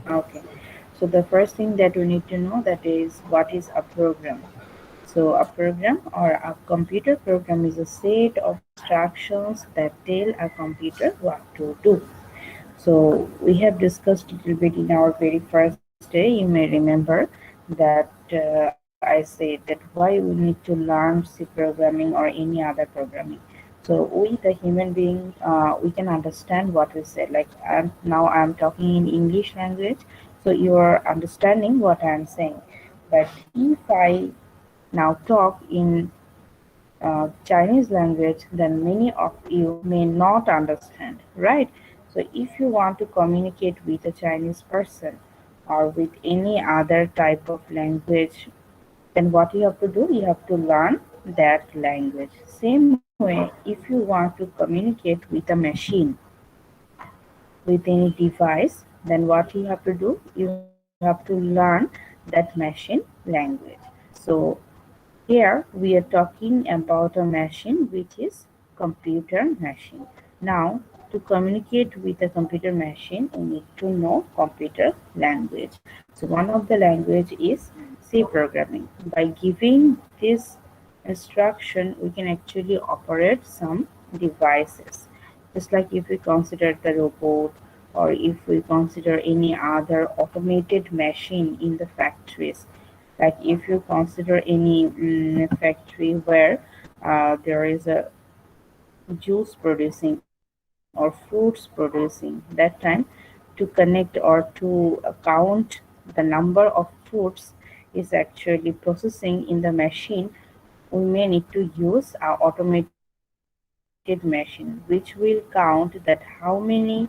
Okay. So the first thing that we need to know that is what is a program. So a program or a computer program is a set of instructions that tell a computer what to do. So we have discussed a little bit in our very first day. You may remember that I said that why we need to learn C programming or any other programming. So we, the human being, we can understand what we said. Like now I'm talking in English language, so you are understanding what I'm saying. But if I now talk in Chinese language, then many of you may not understand, right? So if you want to communicate with a Chinese person or with any other type of language, then what you have to do, you have to learn that language. Same way, if you want to communicate with a machine, with any device, then what you have to do, you have to learn that machine language. So here we are talking about a machine which is computer machine. Now to communicate with a computer machine we need to know computer language. So one of the language is C programming. By giving this instruction we can actually operate some devices. Just like if we consider the robot or if we consider any other automated machine in the factories, like if you consider any factory where there is a juice producing or fruits producing, that time to connect or to count the number of fruits is actually processing in the machine, we may need to use our automated machine which will count that how many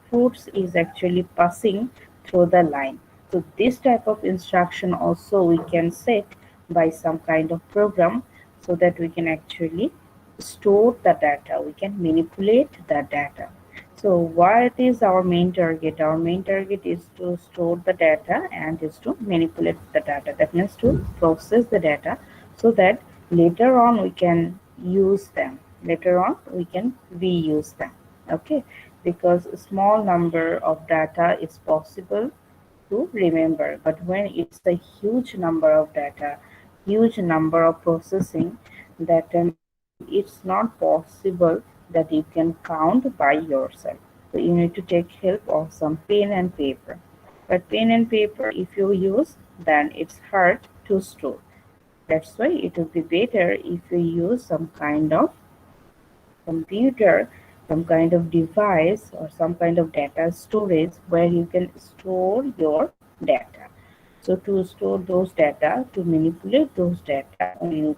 fruits is actually passing through the line. So this type of instruction also we can set by some kind of program, so that we can actually store the data, we can manipulate the data. So what is our main target? Our main target is to store the data and is to manipulate the data. That means to process the data so that later on we can use them. Later on we can reuse them. Okay, because a small number of data is possible to remember, but when it's a huge number of data, huge number of processing, that it's not possible that you can count by yourself. So you need to take help of some pen and paper. But pen and paper, if you use, then it's hard to store. That's why it would be better if you use some kind of computer, some kind of device, or some kind of data storage where you can store your data. So to store those data, to manipulate those data, we need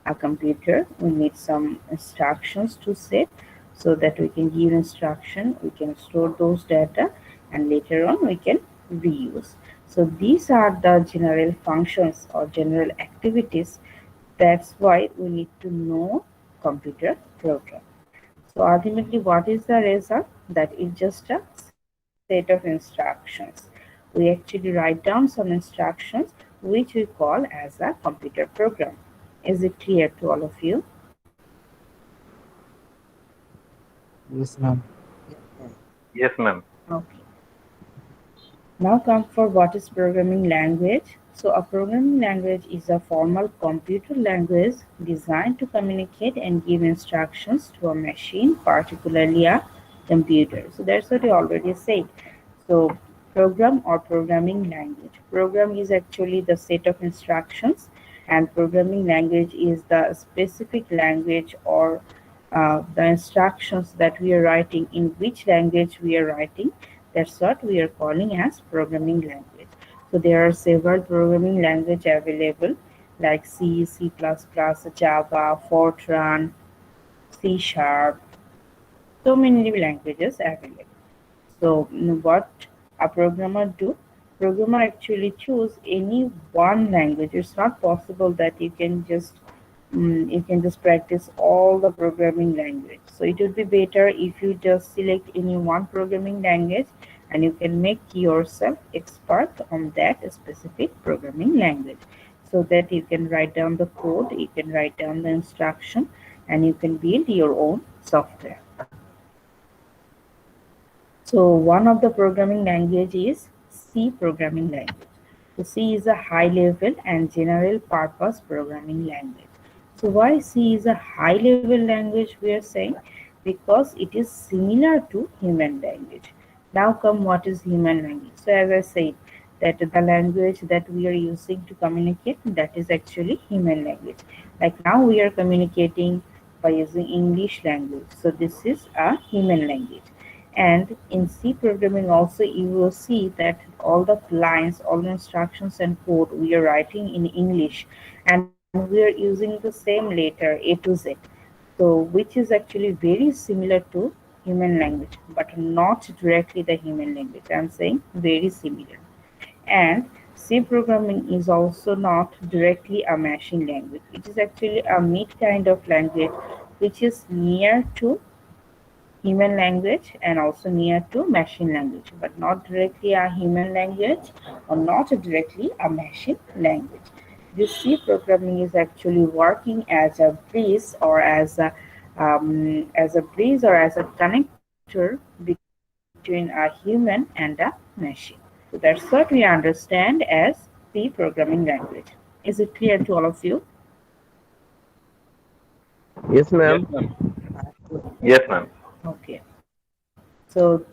a computer, we need some instructions to set so that we can give instruction, we can store those data, and later on we can reuse. So these are the general functions or general activities. That's why we need to know computer program. So ultimately what is the result? That is just a set of instructions. We actually write down some instructions which we call as a computer program. Is it clear to all of you? Yes, ma'am. Yes, ma'am. Okay. Now come for what is programming language. So a programming language is a formal computer language designed to communicate and give instructions to a machine, particularly a computer. So that's what I already said. So program or programming language. Program is actually the set of instructions, and programming language is the specific language or the instructions that we are writing, in which language we are writing. That's what we are calling as programming language. So there are several programming language available like C, C++, Java, Fortran, C Sharp, so many languages available. So what a programmer do? Programmer actually choose any one language. It's not possible that you can just practice all the programming language. So it would be better if you just select any one programming language and you can make yourself expert on that specific programming language, so that you can write down the code, you can write down the instruction, and you can build your own software. So one of the programming language is C programming language. So C is a high level and general purpose programming language. So why C is a high level language we are saying? Because it is similar to human language. Now come what is human language. So as I said that the language that we are using to communicate, that is actually human language. Like now we are communicating by using English language. So this is a human language. And in C programming also you will see that all the lines, all the instructions and code we are writing in English, and we are using the same letter A to Z. So which is actually very similar to human language, but not directly the human language. I'm saying very similar. And C programming is also not directly a machine language. It is actually a mid kind of language which is near to human language and also near to machine language, but not directly a human language or not directly a machine language. This C programming is actually working as a bridge or as a bridge or as a connector between a human and a machine. So that's what we understand as C programming language. Is it clear to all of you? Yes, Yes, ma'am. ma'am. Yes, ma'am. Okay. So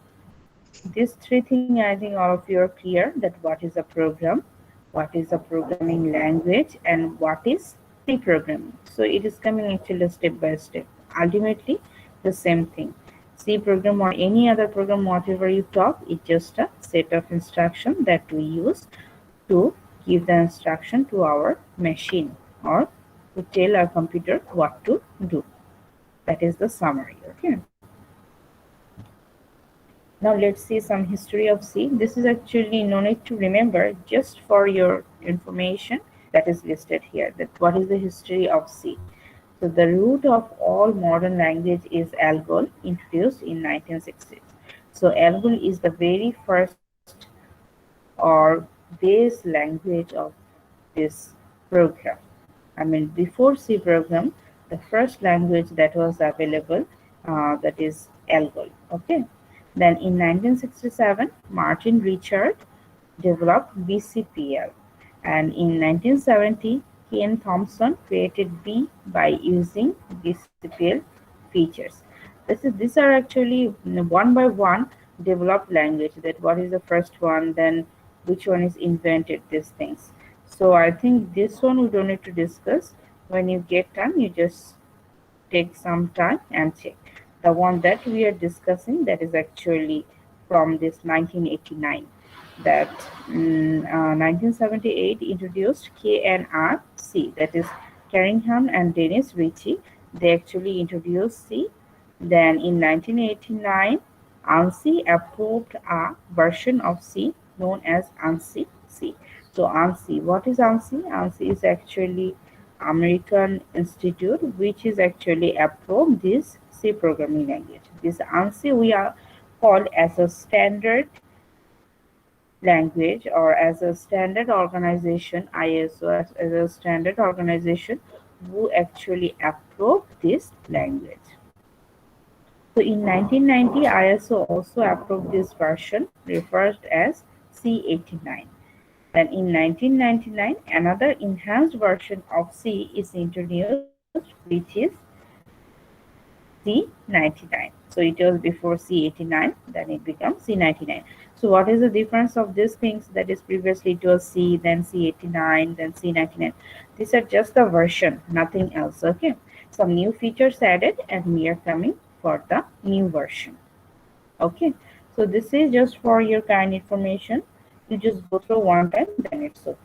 these three things, I think all of you are clear that what is a program, what is a programming language, and what is C programming. So it is coming actually step by step. Ultimately, the same thing. C program or any other program, whatever you talk, it's just a set of instruction that we use to give the instruction to our machine or to tell our computer what to do. That is the summary. Okay. Now let's see some history of C. This is actually no need to remember, just for your information that is listed here, that what is the history of C. So the root of all modern language is ALGOL, introduced in 1960s. So ALGOL is the very first or base language of this program. I mean, before C program, the first language that was available, that is ALGOL. Okay. Then in 1967, Martin Richard developed BCPL, and in 1970, Ken Thompson created B by using BCPL features. These are actually one by one developed language. That what is the first one, then which one is invented, these things. So I think this one we don't need to discuss. When you get time, you just take some time and check. The one that we are discussing, that is actually from this 1989. That 1978 introduced KNRC, that is Carringham and Dennis Ritchie. They actually introduced C. Then in 1989, ANSI approved a version of C known as ANSI C. So ANSI, what is ANSI? ANSI is actually American Institute, which is actually approved this C programming language. This ANSI we are called as a standard language or as a standard organization, ISO as a standard organization who actually approve this language. So in 1990, ISO also approved this version referred as C89. Then in 1999, another enhanced version of C is introduced, which is C99. So it was before C89, then it becomes C99. So what is the difference of these things? That is, previously it was C, then C89, then C99. These are just the version, nothing else. Okay. Some new features added, and we are coming for the new version. Okay. So this is just for your kind information. You just go through one time, then it's okay.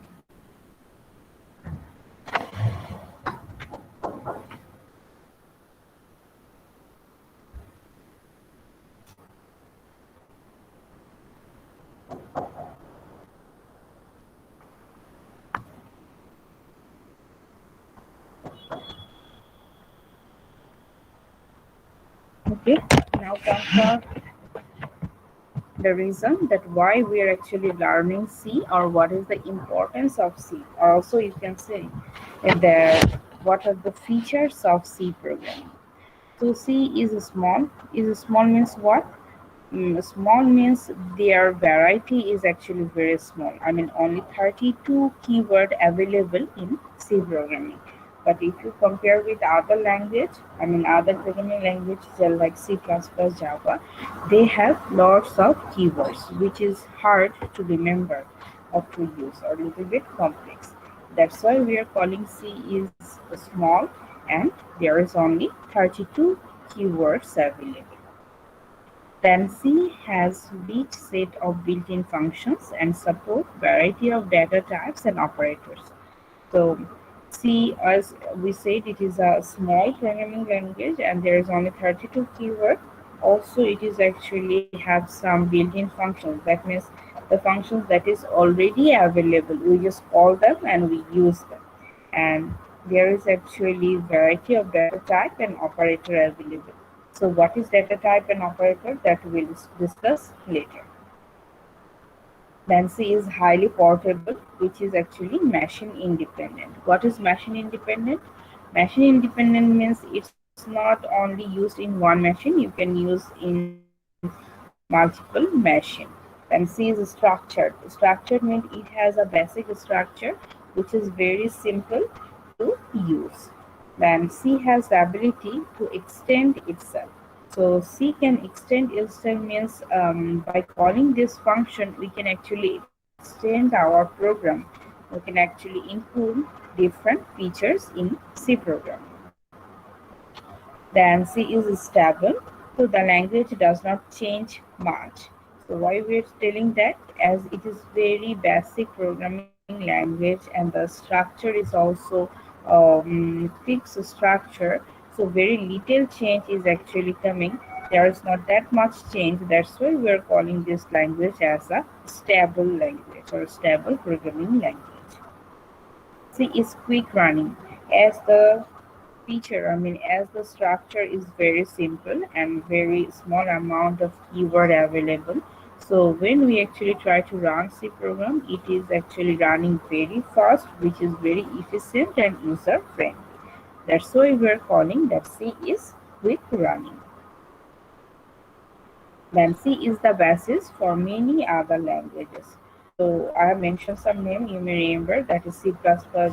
Okay, now come for the reason that why we are actually learning C, or what is the importance of C. Also, you can say that what are the features of C programming. So C is small. Is small means what? Small means their variety is actually very small. I mean, only 32 keyword available in C programming. But if you compare with other language, I mean other programming languages like C++, Java, they have lots of keywords, which is hard to remember or to use or a little bit complex. That's why we are calling C is small, and there is only 32 keywords available. Then C has rich set of built-in functions and support variety of data types and operators. So C, as we said, it is a small programming language and there is only 32 keyword. Also, it is actually have some built-in functions. That means the functions that is already available, we just call them and we use them. And there is actually variety of data type and operator available. So what is data type and operator, that we will discuss later. Then C is highly portable, which is actually machine independent. What is machine independent? Machine independent means it's not only used in one machine, you can use in multiple machine. Then C is structured. Structured means it has a basic structure which is very simple to use. Then C has the ability to extend itself. So C can extend itself means by calling this function, we can actually extend our program. We can actually include different features in C program. Then C is stable, so the language does not change much. So why we're telling that? As it is very basic programming language and the structure is also fixed structure, so very little change is actually coming. There is not that much change. That's why we are calling this language as a stable language or stable programming language. C is quick running. As the feature, I mean, as the structure is very simple and very small amount of keyword available. So when we actually try to run C program, it is actually running very fast, which is very efficient and user friendly. That's why we are calling that C is quick running. Then C is the basis for many other languages. So I have mentioned some name you may remember, that is C++,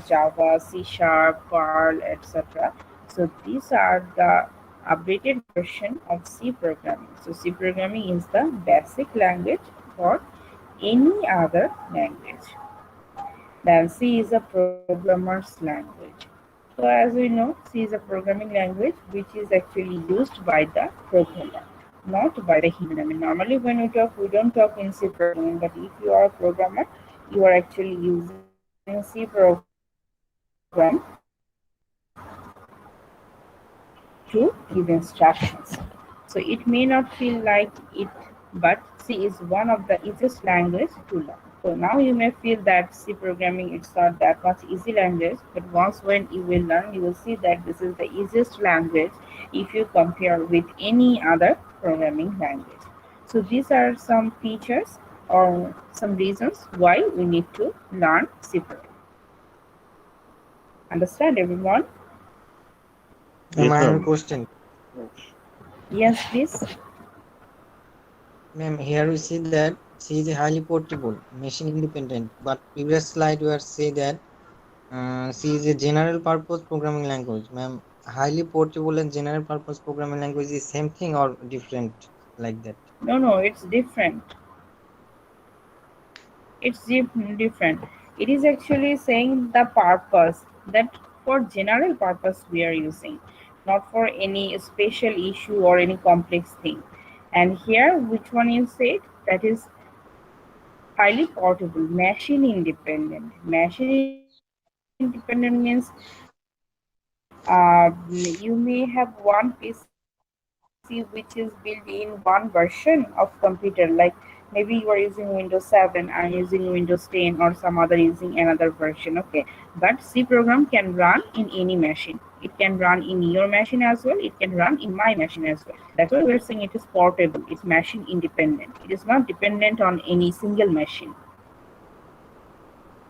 Java, C Sharp, Perl, etc. So these are the updated version of C programming. So C programming is the basic language for any other language. Then C is a programmer's language. So as we know, C is a programming language which is actually used by the programmer, not by the human. I mean, normally when we don't talk in C programming, but if you are a programmer, you are actually using C program to give instructions. So it may not feel like it, but C is one of the easiest language to learn. So now you may feel that C programming it's not that much easy language, but once when you will learn, you will see that this is the easiest language if you compare with any other programming language. So these are some features or some reasons why we need to learn C programming. Understand everyone? Ma'am, Yes, I have a ma'am. question. Yes, please. Ma'am, here we see that C is highly portable, machine independent, but previous slide where say that C is a general purpose programming language. Ma'am, highly portable and general purpose programming language is same thing or different like that? No, it's different. It's different. It is actually saying the purpose, that for general purpose we are using, not for any special issue or any complex thing. And here, which one you said? That is highly portable, machine independent. Machine independent means you may have one PC which is built in one version of computer. Like maybe you are using Windows 7, I'm using Windows 10, or some other using another version. Okay, but C program can run in any machine. It can run in your machine as well. It can run in my machine as well. That's why we're saying it is portable. It's machine independent. It is not dependent on any single machine.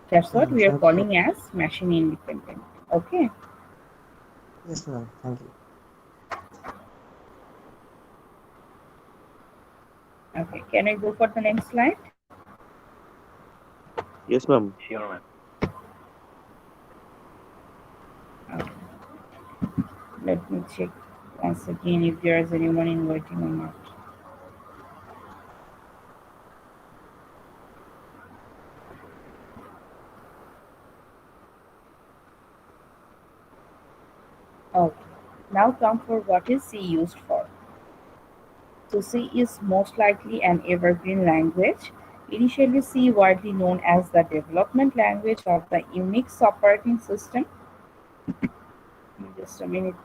That's what we are Thank calling you. as machine independent. Okay. Yes, ma'am. Thank you. Okay, can I go for the next slide? Yes, ma'am. Sure, ma'am. Okay. Let me check once again if there is anyone in waiting or not. Okay. Now come for what is C used for. So C is most likely an evergreen language. Initially C widely known as the development language of the Unix operating system. Just a minute.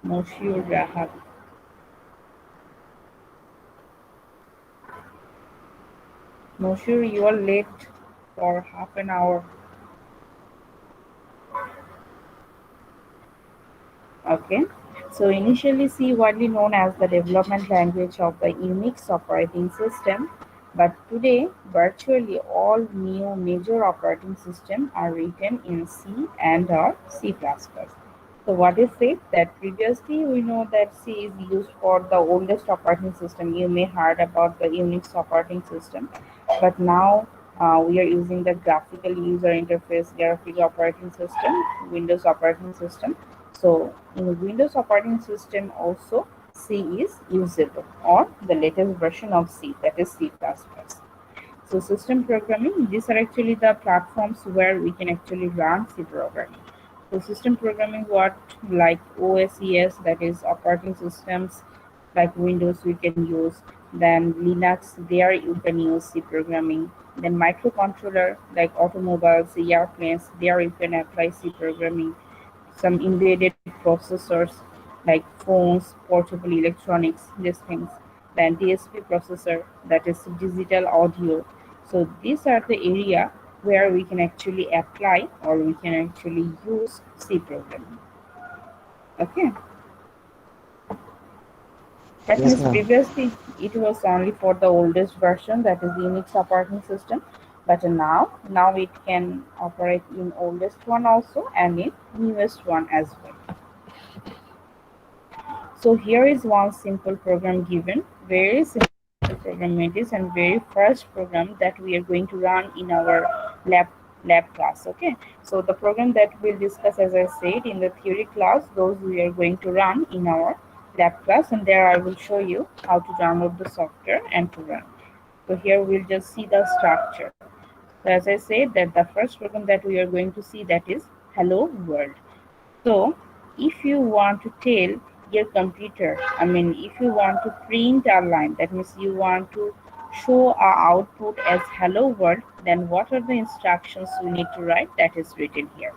Moshiur Rahab. Moshiur, you are late for half an hour. Okay. So initially C widely known as the development language of the Unix operating system, but today virtually all new major operating systems are written in C and or C++. So what is it that previously we know that C is used for the oldest operating system. You may heard about the Unix operating system, but now we are using the graphical user interface graphic operating system, Windows operating system. So in Windows operating system also C is usable, or the latest version of C, that is C++. So system programming, these are actually the platforms where we can actually run C programming. So system programming, what like OSES, that is operating systems like Windows we can use, then Linux, there you can use C programming, then microcontroller like automobiles, airplanes, there you can apply C programming, some embedded processors like phones, portable electronics, these things, then DSP processor, that is digital audio. So these are the area where we can actually apply or we can actually use C programming. Okay, that Yes, means ma'am. previously it was only for the oldest version, that is the Unix operating system, but now it can operate in oldest one also and in newest one as well. So here is one simple program given, very simple program it is, and very first program that we are going to run in our lab class. Okay, so the program that we'll discuss, as I said, in the theory class, those we are going to run in our lab class, and there I will show you how to download the software and to run. So here we'll just see the structure. So as I said, that the first program that we are going to see, that is hello world. So if you want to tell your computer, if you want to print a line, that means you want to show our output as hello world, then what are the instructions we need to write? That is written here.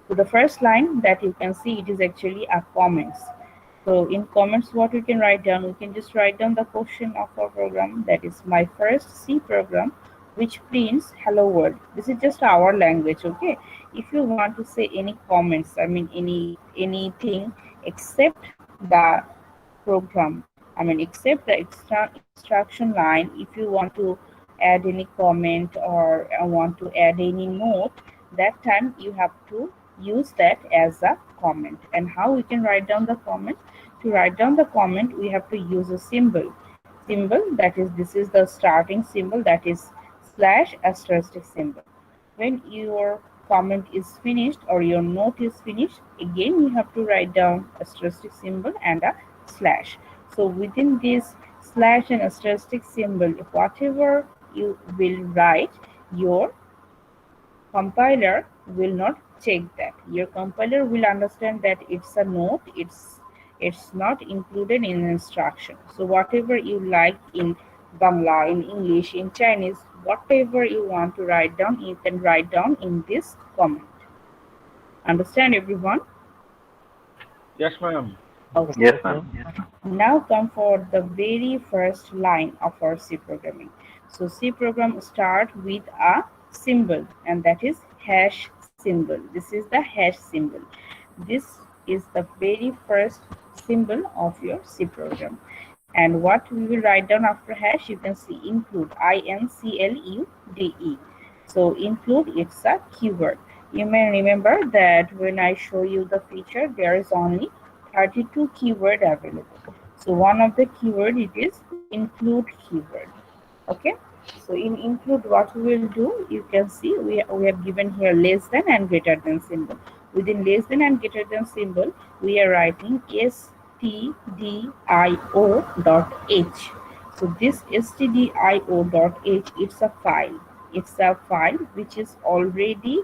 So the first line that you can see, it is actually a comments. So in comments, what we can write down, we can just write down the question of our program, that is my first C program which prints hello world. This is just our language. Okay, if you want to say any comments, anything except the program, except the extra instruction line, if you want to add any comment or want to add any note, that time you have to use that as a comment. And how we can write down the comment? To write down the comment, we have to use a symbol, that is, this is the starting symbol, that is slash asterisk symbol. When your comment is finished or your note is finished, again you have to write down asterisk symbol and a slash. So within this slash and asterisk symbol, whatever you will write, your compiler will not check that. Your compiler will understand that it's a note, it's not included in instruction. So whatever you like in Bangla, in English, in Chinese, whatever you want to write down, you can write down in this comment. Understand, everyone? Yes, ma'am. Okay. Yes, ma'am. Now come for the very first line of our C programming. So C program start with a symbol, and that is hash symbol. This is the hash symbol. This is the very first symbol of your C program. And what we will write down after hash, you can see include, INCLUDE. So include, it's a keyword. You may remember that when I show you the feature, there is only 32 keyword available. So one of the keyword it is include keyword. Okay, so in include what we will do, you can see we have given here less than and greater than symbol. Within less than and greater than symbol, we are writing stdio dot h. So this stdio dot h, it's a file. It's a file which is already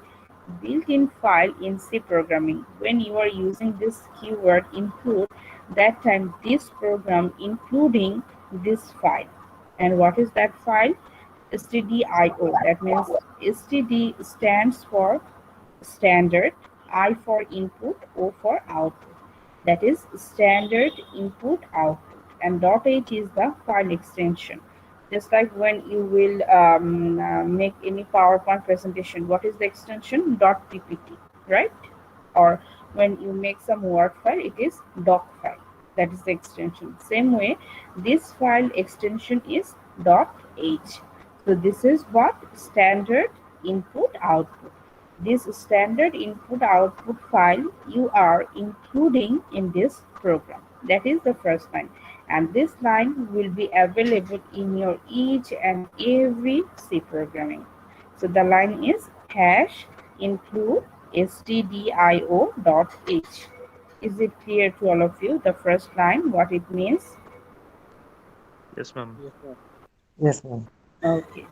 built-in file in C programming. When you are using this keyword include, that time this program including this file. And what is that file? stdio. That means std stands for standard, I for input, O for output. That is standard input output. And .h is the file extension. Just like when you will make any PowerPoint presentation, what is the extension? .ppt, right? Or when you make some Word file, it is doc file. That is the extension. Same way, this file extension is .h. So this is what? Standard input output. This standard input output file you are including in this program. That is the first line. And this line will be available in your each and every C programming. So the line is hash include stdio.h. Is it clear to all of you, the first line, what it means? Yes, ma'am. Yes, ma'am. Okay.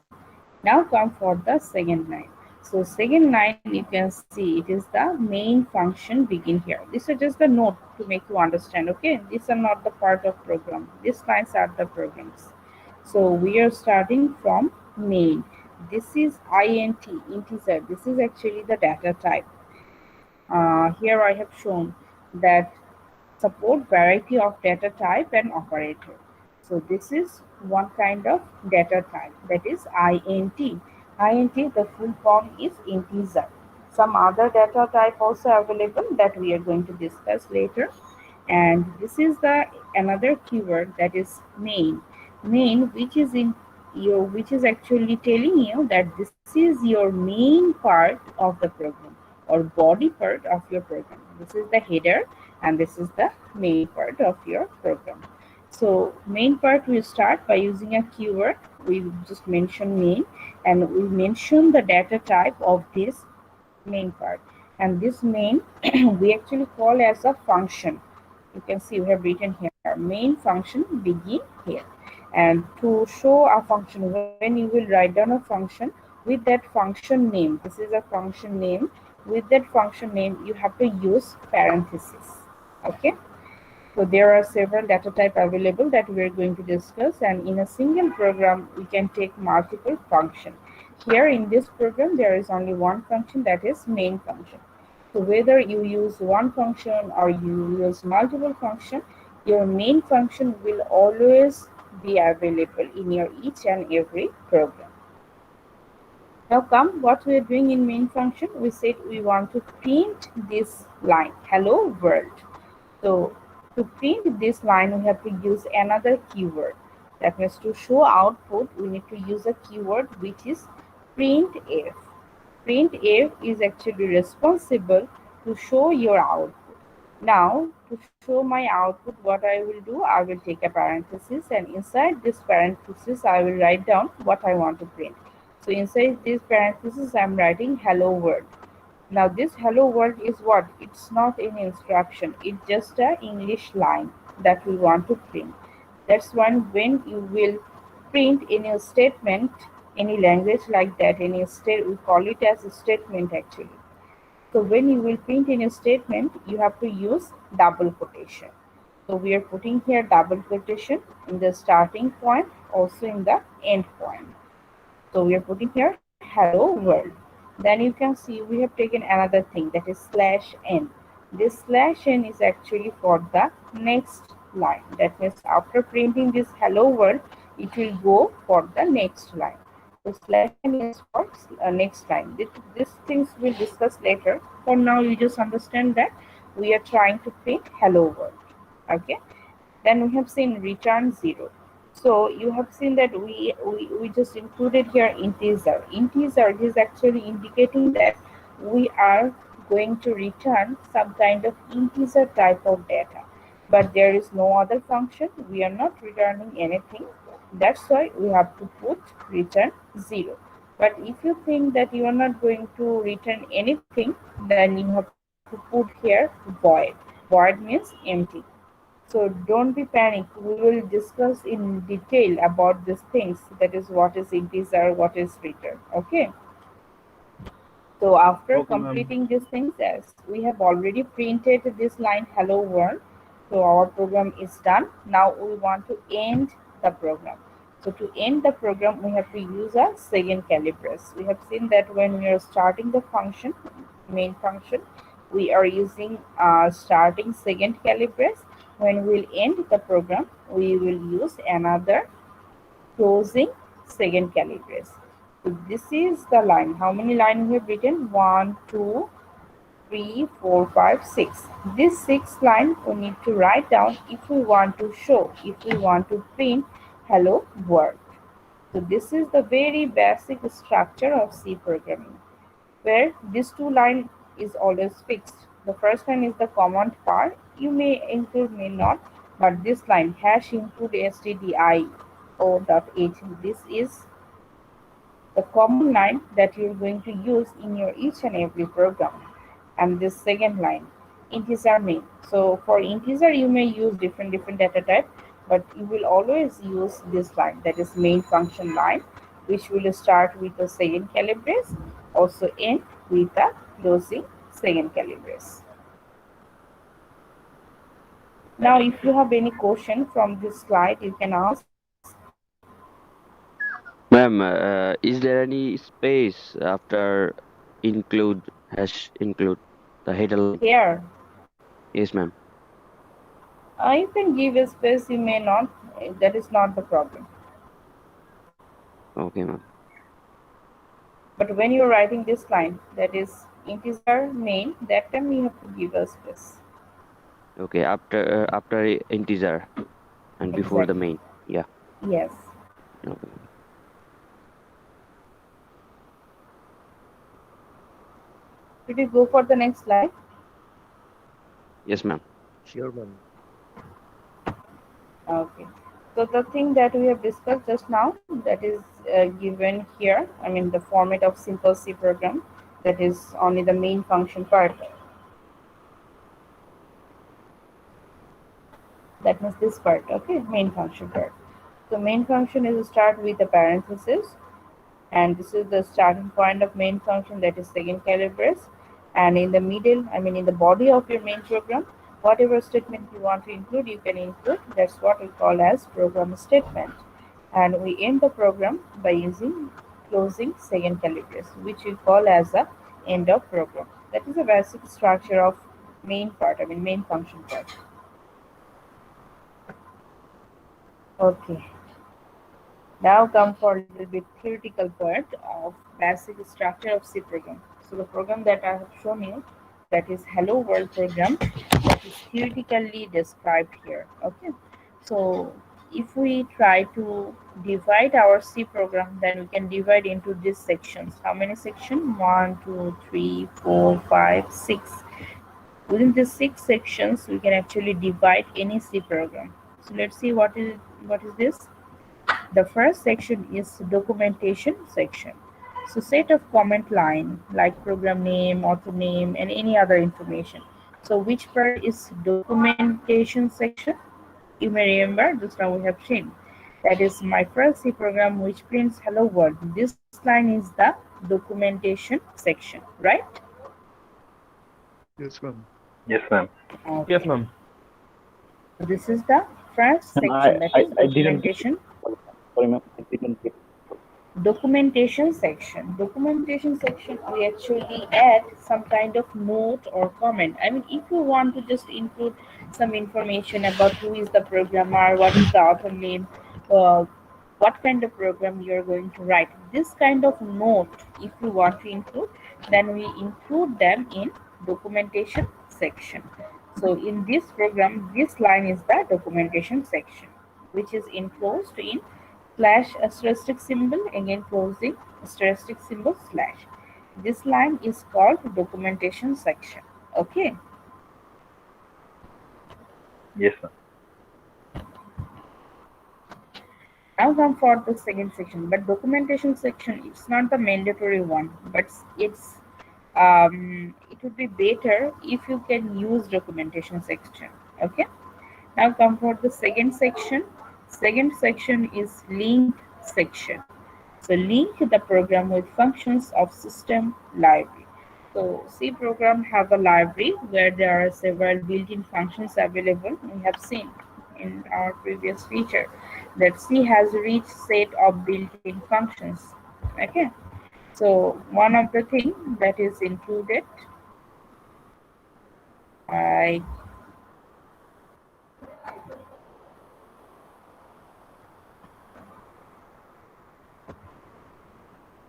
Now come for the second line. So second line, you can see it is the main function begin here. This is just the note to make you understand, okay? These are not the part of program. These lines are the programs. So we are starting from main. This is int, integer. This is actually the data type. Here I have shown that support variety of data type and operator. So this is one kind of data type, that is int. Int, the full form is integer. Some other data type also available that we are going to discuss later. And this is the another keyword, that is main. Main, which is actually telling you that this is your main part of the program or body part of your program. This is the header and this is the main part of your program. So main part we start by using a keyword. We just mention main and we mention the data type of this main part. And this main we actually call as a function. You can see we have written here main function begin here. And to show a function, when you will write down a function with that function name, this is a function name, with that function name you have to use parentheses. Okay, so there are several data type available that we are going to discuss, and in a single program we can take multiple function. Here in this program there is only one function, that is main function. So whether you use one function or you use multiple function, your main function will always be available in your each and every program. Now come, what we are doing in main function, we said we want to print this line, hello world. So to print this line, we have to use another keyword. That means to show output, we need to use a keyword which is printf. Printf is actually responsible to show your output. Now, to show my output, what I will do, I will take a parenthesis, and inside this parenthesis, I will write down what I want to print. So inside this parenthesis, I'm writing hello world. Now this hello world is what? It's not an instruction. It's just an English line that we want to print. That's when you will print in a statement, any language like that, we call it as a statement actually. So when you will print in a statement, you have to use double quotation. So we are putting here double quotation in the starting point, also in the end point. So we are putting here hello world. Then you can see we have taken another thing, that is /n. This /n is actually for the next line. That means after printing this hello world, it will go for the next line. So /n is for next line. These things we'll discuss later. For now, you just understand that we are trying to print hello world. Okay. Then we have seen return 0. So you have seen that we just included here integer. Integer is actually indicating that we are going to return some kind of integer type of data. but there is no other function. We are not returning anything. That's why we have to put return 0. But if you think that you are not going to return anything, then you have to put here void. Void means empty. So don't be panicked. We will discuss in detail about these things. That is what is integer, what is return. Okay. So after Okay, ma'am. completing these things, as we have already printed this line hello world, so our program is done. Now we want to end the program. So to end the program, we have to use a second calibres. We have seen that when we are starting the function, main function, we are using starting second calibres. When we'll end the program, we will use another closing second calibres. So this is the line. How many lines we have written? 1, 2, 3, 4, 5, 6. This 6th line we need to write down if we want to show, if we want to print hello world. So this is the very basic structure of C programming, where this 2 line is always fixed. The first line is the command part. You may include, may not, but this line hash include stdio.h. This is the common line that you're going to use in your each and every program. And this second line, integer main. So for integer, you may use different data type, but you will always use this line, that is main function line, which will start with the second calibres, also end with the closing second calibres. Now, if you have any question from this slide, you can ask. Ma'am, is there any space after include include the header line? Here, Yes, ma'am. you can give a space, you may not. That is not the problem. Okay, ma'am. But when you're writing this line, that is integer main, that time you have to give a space. Okay, after integer and before the Exactly. main. Yeah. Yes. Okay. Did you go for the next slide? Yes, ma'am. Sure, ma'am. Okay. So the thing that we have discussed just now, that is given here, I mean the format of simple C program, that is only the main function part. That means this part, okay, main function part. So main function is start with a parenthesis, and this is the starting point of main function, that is second calibres. And in the middle, I mean in the body of your main program, whatever statement you want to include, you can include. That's what we call as program statement. And we end the program by using closing second calibres, which we call as the end of program. That is a basic structure of main part, I mean main function part. Okay. Now come for a little bit theoretical part of basic structure of C program. So the program that I have shown you, that is Hello World program, that is theoretically described here. Okay. So if we try to divide our C program, then we can divide into these sections. How many sections? 1, 2, 3, 4, 5, 6. Within these 6 sections, we can actually divide any C program. So let's see what is this. The first section is documentation section. So set of comment line like program name, author name, and any other information. So which part is documentation section? You may remember just now we have seen. That is my first C program which prints hello world. This line is the documentation section, right? Yes, ma'am. Yes, ma'am. Okay. Yes, ma'am. This is the first section, that is documentation. Sorry, ma'am, I didn't get. Documentation section. Documentation section, we actually add some kind of note or comment. I mean, if you want to just include some information about who is the programmer, what is the author name, what kind of program you're going to write, this kind of note, if you want to include, then we include them in documentation section. So in this program, this line is the documentation section, which is enclosed in slash asterisk symbol, again closing asterisk symbol slash. This line is called documentation section. Okay. Yes, ma'am. Now come for the second section, but documentation section, it's not the mandatory one, but it would be better if you can use documentation section. Okay. Now come for the second section. Second section is link section. So link the program with functions of system library. So C program have a library where there are several built-in functions available. We have seen in our previous feature that C has a rich set of built-in functions. Okay. So one of the things that is included, I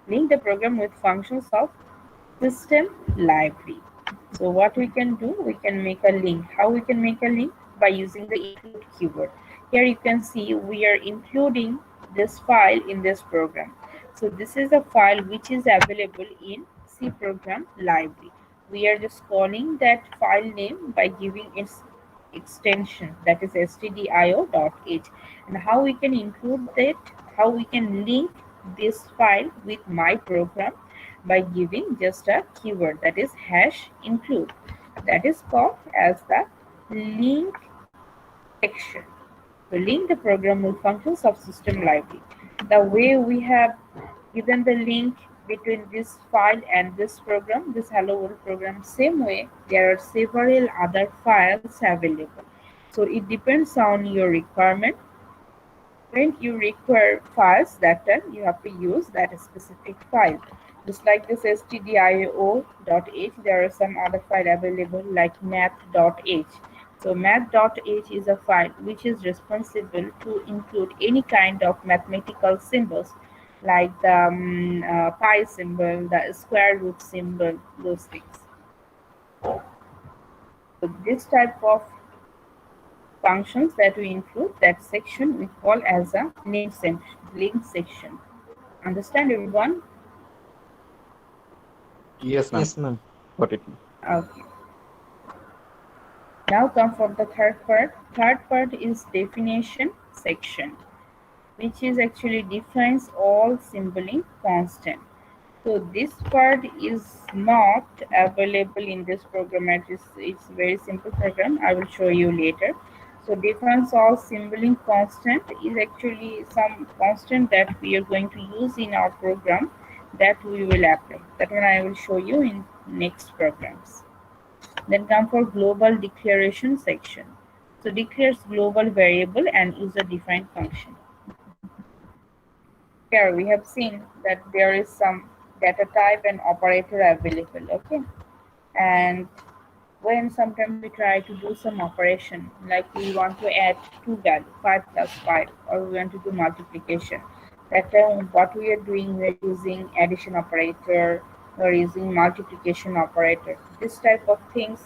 link the program with functions of system library. So what we can do, we can make a link. How we can make a link? By using the include keyword. Here you can see we are including this file in this program. So this is a file which is available in C program library. We are just calling that file name by giving its extension, that is stdio.h. And how we can include that, how we can link this file with my program, by giving just a keyword, that is #include. That is called as the link section. So link the program with functions of system library. The way we have given the link between this file and this program, this Hello World program, same way there are several other files available. So it depends on your requirement. When you require files, that time you have to use that specific file. Just like this stdio.h, there are some other file available like math.h. So math.h is a file which is responsible to include any kind of mathematical symbols like the pi symbol, the square root symbol, those things. So this type of functions that we include, that section we call as a link section. Understand, everyone? Yes, ma'am. Yes, ma'am. Got it. Okay. Now come for the third part. Third part is definition section, which is actually defines all symboling constant. So this part is not available in this program. It's a very simple program. I will show you later. So defines all symboling constant is actually some constant that we are going to use in our program that we will apply. That one I will show you in next programs. Then come for global declaration section. So declares global variable and user defined function. Here we have seen that there is some data type and operator available. Okay. And when sometimes we try to do some operation, like we want to add two values, 5 plus 5, or we want to do multiplication, that time what we are doing, we are using addition operator or using multiplication operator. This type of things,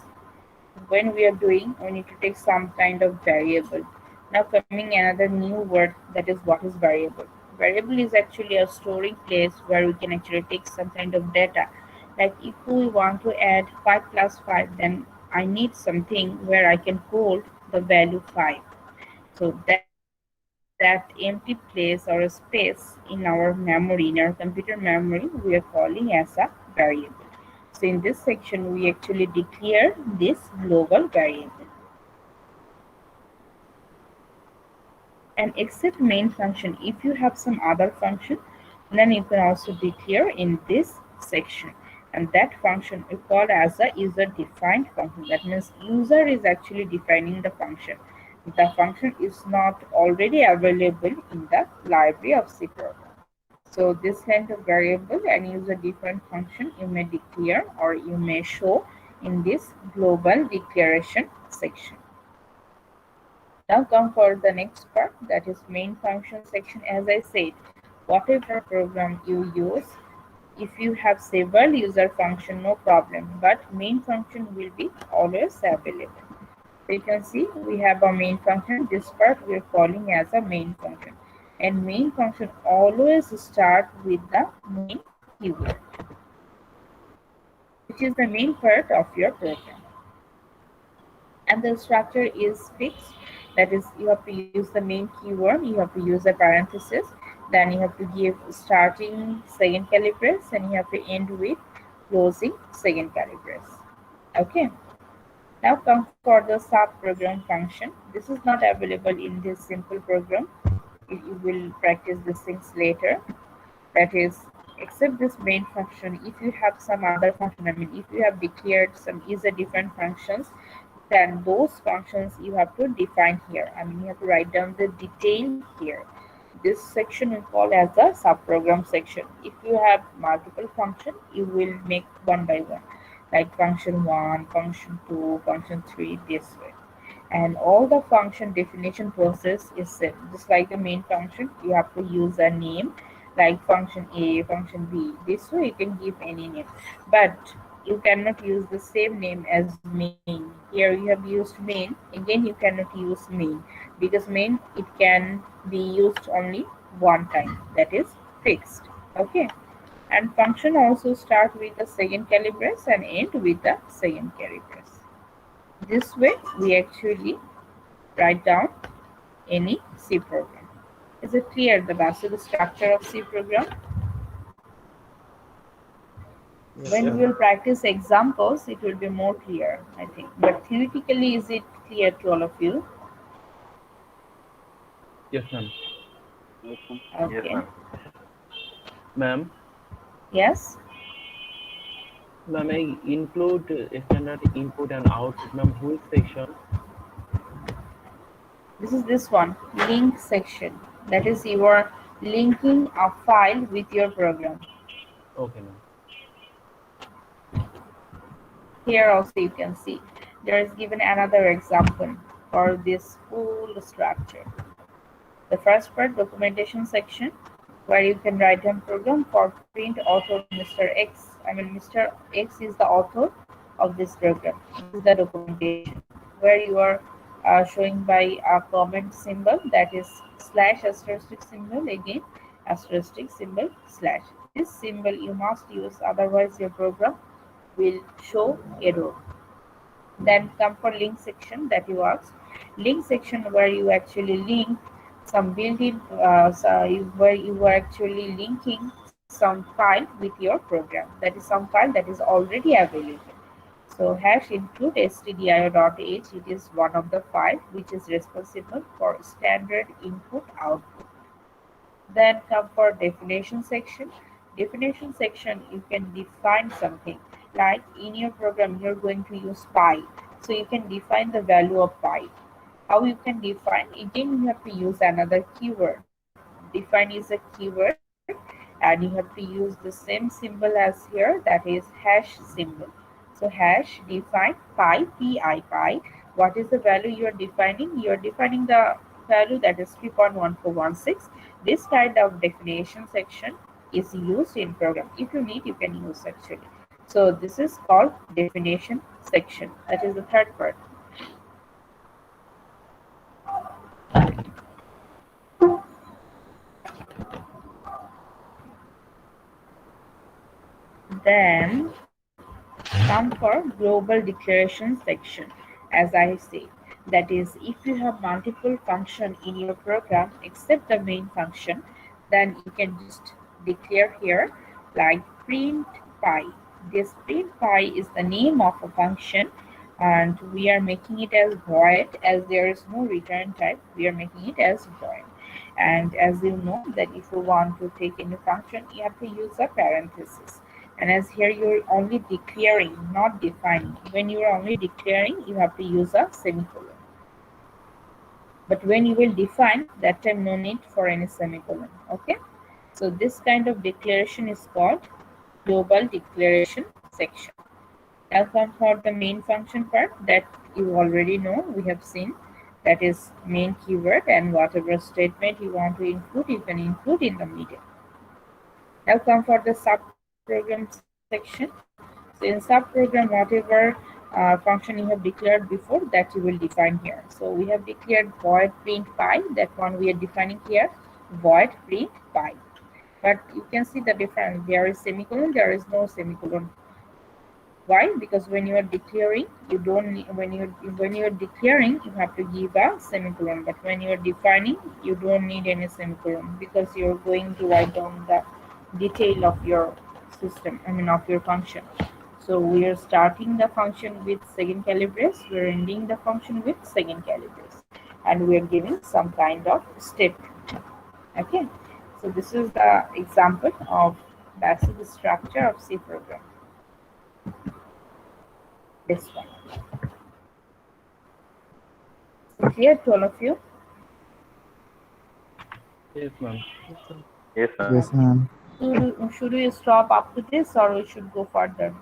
when we are doing, we need to take some kind of variable. Now coming another new word, that is what is variable. Variable is actually a storing place where we can actually take some kind of data. Like if we want to add 5 plus 5, then I need something where I can hold the value 5. So that empty place or a space in our memory, in our computer memory, we are calling as a variable. So in this section, we actually declare this global variable. And except main function, if you have some other function, then you can also declare in this section. And that function we call as a user defined function. That means user is actually defining the function. The function is not already available in the library of C program. So this kind of variable and user defined function you may declare or you may show in this global declaration section. Now come for the next part, that is main function section. As I said, whatever program you use, if you have several user function, no problem, but main function will be always available. So you can see we have a main function. This part we are calling as a main function. And main function always start with the main keyword, which is the main part of your program. and the structure is fixed. That is, you have to use the main keyword, you have to use a parenthesis, then you have to give starting second curly brace, and you have to end with closing second curly brace. Okay, now come for the sub-program function. This is not available in this simple program. You will practice these things later. That is, except this main function, if you have some other function, I mean, if you have declared some user different functions, then those functions you have to define here. I mean, you have to write down the detail here. This section is called as the subprogram section. If you have multiple functions, you will make one by one, like function 1, function 2, function 3, this way. And all the function definition process is same. Just like the main function, you have to use a name like function A, function B. This way you can give any name, but you cannot use the same name as main. Here you have used main, again you cannot use main, because main, it can be used only one time, that is fixed. Okay, and function also start with the second curly brace and end with the second curly brace. This way we actually write down any C program. Is it clear the basic structure of C program? Yes, When ma'am. we will practice examples, it will be more clear, I think. But theoretically, is it clear to all of you? Yes, ma'am. Yes, ma'am. Yes, Okay. ma'am. Ma'am, Yes. ma'am, I include standard input and output. Ma'am, which section? This is this one, link section. That is, you are linking a file with your program. Okay, ma'am. Here also you can see there is given another example for this full structure. The first part, documentation section, where you can write down program for print author Mr. X. I mean, Mr. X is the author of this program. This is the documentation where you are showing by a comment symbol, that is slash asterisk symbol, again asterisk symbol slash. This symbol you must use, otherwise your program will show error. Then come for link section that you asked. Link section where you actually link some built-in, where you are actually linking some file with your program. That is some file that is already available. So hash include stdio.h, it is one of the file which is responsible for standard input output. Then come for definition section. Definition section, you can define something, like in your program you're going to use pi, so you can define the value of pi. How you can define? Again, you have to use another keyword. Define is a keyword, and you have to use the same symbol as here, that is hash symbol. So hash define pi, pi. What is the value you are defining? You are defining the value, that is 3.1416. This kind of definition section is used in program. If you need, you can use actually. So this is called definition section. That is the third part. Then come for global declaration section. As I say, that is, if you have multiple function in your program except the main function, then you can just declare here like print pi. This print pi is the name of a function, and we are making it as void, as there is no return type. We are making it as void. And as you know that if you want to take any function, you have to use a parenthesis. And as here you're only declaring, not defining. When you are only declaring, you have to use a semicolon. But when you will define, that time no need for any semicolon. Okay. So this kind of declaration is called global declaration section. Now come for the main function part that you already know, we have seen. That is main keyword, and whatever statement you want to include, you can include in the middle. Now come for the subprogram section. So in subprogram, whatever function you have declared before, that you will define here. So we have declared void print pi, that one we are defining here, void print pi. But you can see the difference. There is semicolon, there is no semicolon. Why? Because when you are declaring, you don't need, when you are declaring, you have to give a semicolon. But when you are defining, you don't need any semicolon because you're going to write down the detail of your system. I mean, of your function. So we are starting the function with second calibrace. We're ending the function with second calibrace, and we are giving some kind of statement. Okay. So this is the example of basic structure of C program. This one. Clear to all of you? Yes, ma'am. Yes, ma'am. Yes, ma'am. Should we stop up to this or we should go further?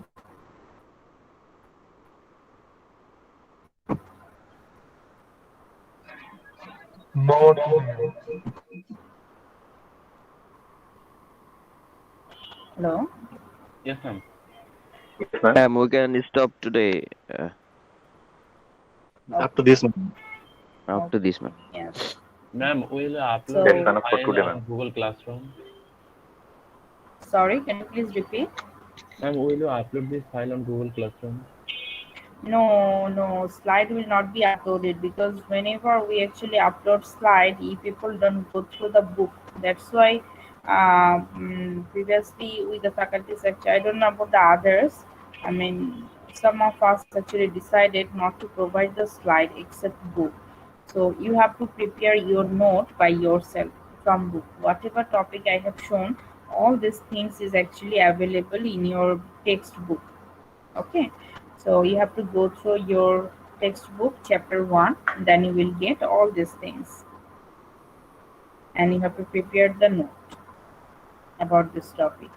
Hello? Yes, ma'am. Yes, ma'am. We can stop today Up to this one. after this, ma'am. Yes. Ma'am, will upload So- this That's enough for file today, on ma'am. Google Classroom? Sorry, can you please repeat? Ma'am, will you upload this file on Google Classroom? No, slide will not be uploaded because whenever we actually upload slide, if people don't go through the book, that's why previously with the faculty sector, I don't know about the others. I mean, some of us actually decided not to provide the slide except book. So you have to prepare your note by yourself from book. Whatever topic I have shown, all these things is actually available in your textbook. Okay, so you have to go through your textbook chapter 1, then you will get all these things, and you have to prepare the note about this topic.